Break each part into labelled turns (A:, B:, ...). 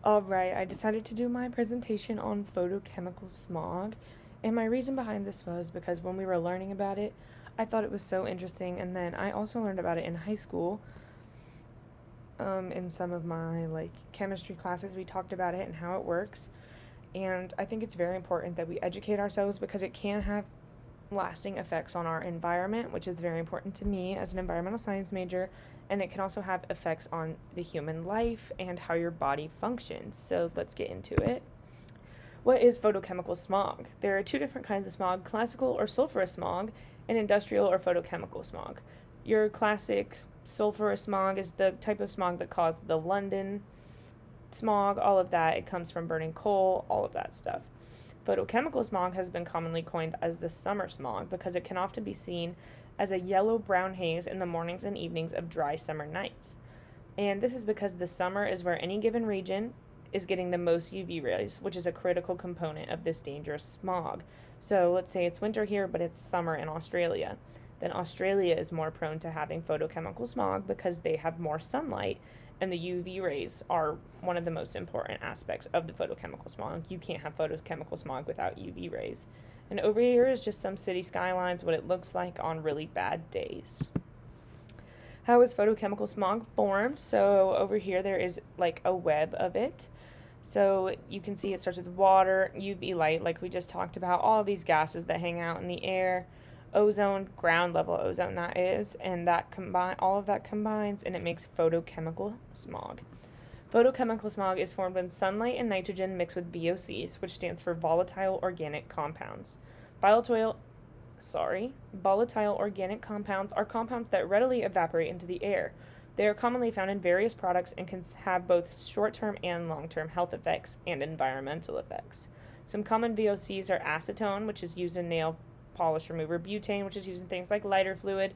A: Alright, I decided to do my presentation on photochemical smog, and my reason behind this was because when we were learning about it, I thought it was so interesting, and then I also learned about it in high school. In some of my chemistry classes, we talked about it and how it works, and I think it's very important that we educate ourselves because it can have lasting effects on our environment, which is very important to me as an environmental science major, and it can also have effects on the human life and how your body functions. So let's get into it. What is photochemical smog? There are two different kinds of smog: classical or sulfurous smog, and industrial or photochemical smog. Your classic sulfurous smog is the type of smog that caused the London smog, all of that. It comes from burning coal, all of that stuff. Photochemical smog has been commonly coined as the summer smog because it can often be seen as a yellow-brown haze in the mornings and evenings of dry summer nights. And this is because the summer is where any given region is getting the most UV rays, which is a critical component of this dangerous smog. So let's say it's winter here, but it's summer in Australia. Then Australia is more prone to having photochemical smog because they have more sunlight, and the UV rays are one of the most important aspects of the photochemical smog. You can't have photochemical smog without UV rays. And over here is just some city skylines, what it looks like on really bad days. How is photochemical smog formed? So over here there is like a web of it. So you can see it starts with water, UV light, like we just talked about, all these gases that hang out in the air, ozone, ground level ozone that is, and all of that combines and it makes photochemical smog. Photochemical smog is formed when sunlight and nitrogen mix with VOCs, which stands for volatile organic compounds. Volatile organic compounds are compounds that readily evaporate into the air. They are commonly found in various products and can have both short-term and long-term health effects and environmental effects. Some common VOCs are acetone, which is used in nail polish remover, butane, which is used in things like lighter fluid,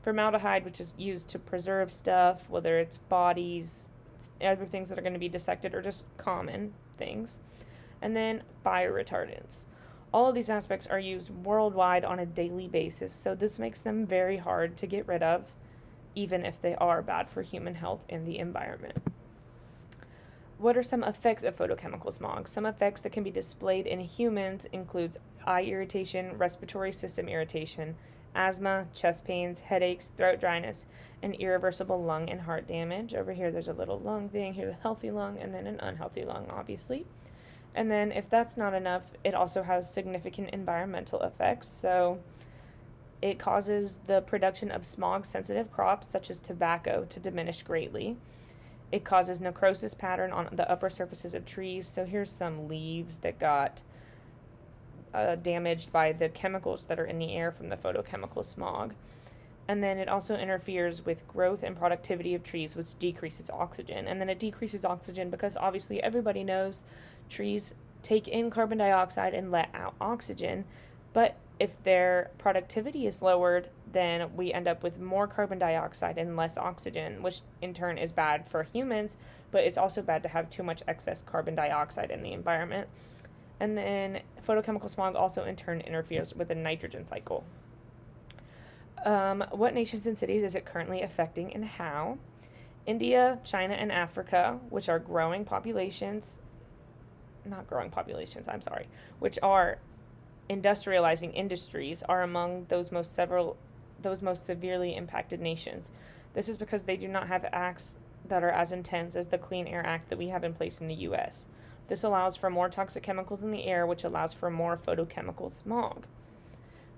A: formaldehyde, which is used to preserve stuff, whether it's bodies, other things that are going to be dissected, or just common things, and then fire retardants. All of these aspects are used worldwide on a daily basis, so this makes them very hard to get rid of, even if they are bad for human health and the environment. What are some effects of photochemical smog? Some effects that can be displayed in humans includes eye irritation, respiratory system irritation, asthma, chest pains, headaches, throat dryness, and irreversible lung and heart damage. Over here there's a little lung thing. Here's a healthy lung and then an unhealthy lung, obviously. And then if that's not enough, it also has significant environmental effects. So it causes the production of smog-sensitive crops such as tobacco to diminish greatly. It causes necrosis pattern on the upper surfaces of trees. So here's some leaves that got damaged by the chemicals that are in the air from the photochemical smog. And then it also interferes with growth and productivity of trees, which decreases oxygen. And then it decreases oxygen because obviously everybody knows trees take in carbon dioxide and let out oxygen. But if their productivity is lowered, then we end up with more carbon dioxide and less oxygen, which in turn is bad for humans, but it's also bad to have too much excess carbon dioxide in the environment. And then photochemical smog also in turn interferes with the nitrogen cycle. What nations and cities is it currently affecting and how? India, China, and Africa, which are which are industrializing industries, are among those most severely impacted nations. This is because they do not have acts that are as intense as the Clean Air Act that we have in place in the US. This allows for more toxic chemicals in the air, which allows for more photochemical smog.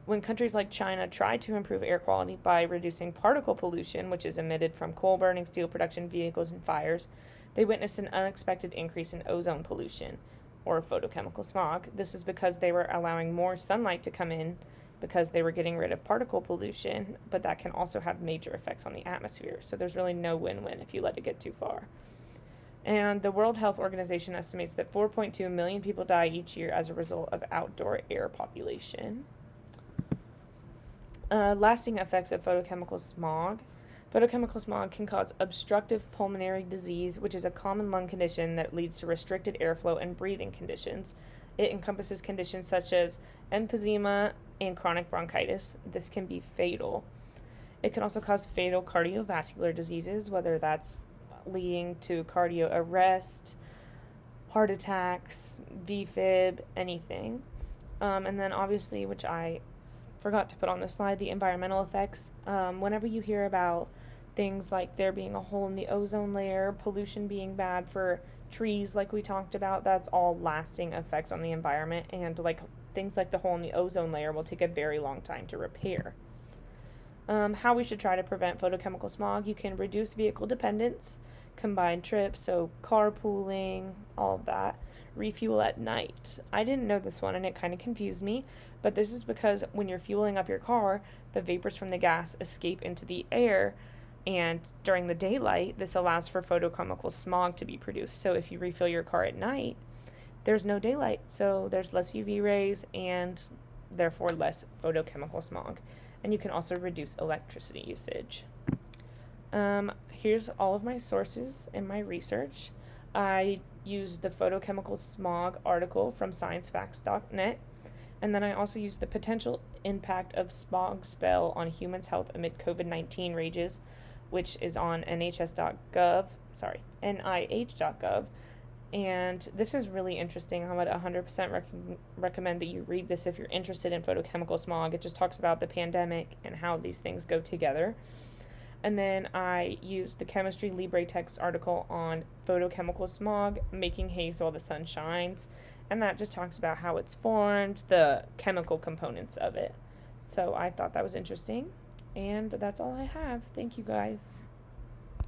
A: When countries like China try to improve air quality by reducing particle pollution, which is emitted from coal burning, steel production, vehicles, and fires, they witnessed an unexpected increase in ozone pollution, or photochemical smog. This is because they were allowing more sunlight to come in because they were getting rid of particle pollution, but that can also have major effects on the atmosphere. So there's really no win-win if you let it get too far. And the World Health Organization estimates that 4.2 million people die each year as a result of outdoor air population. Lasting effects of photochemical smog. Photochemical smog can cause obstructive pulmonary disease, which is a common lung condition that leads to restricted airflow and breathing conditions. It encompasses conditions such as emphysema and chronic bronchitis. This can be fatal. It can also cause fatal cardiovascular diseases, whether that's leading to cardio arrest, heart attacks, VFib, anything. And then obviously, which I forgot to put on the slide, the environmental effects. Whenever you hear about things like there being a hole in the ozone layer, pollution being bad for trees, like we talked about, that's all lasting effects on the environment. And like things like the hole in the ozone layer will take a very long time to repair. How we should try to prevent photochemical smog: you can reduce vehicle dependence, combine trips, so carpooling, all of that. Refuel at night. I didn't know this one and it kind of confused me, but this is because when you're fueling up your car, the vapors from the gas escape into the air, and during the daylight, this allows for photochemical smog to be produced. So if you refill your car at night, there's no daylight, so there's less UV rays and therefore less photochemical smog. And you can also reduce electricity usage. Here's all of my sources in my research. I used the photochemical smog article from sciencefacts.net, and then I also used the potential impact of smog spell on humans' health amid COVID-19 rages, which is on NIH.gov. And this is really interesting. I would 100% recommend that you read this if you're interested in photochemical smog. It just talks about the pandemic and how these things go together. And then I used the Chemistry Libre text article on photochemical smog, making haze while the sun shines. And that just talks about how it's formed, the chemical components of it. So I thought that was interesting. And that's all I have. Thank you guys.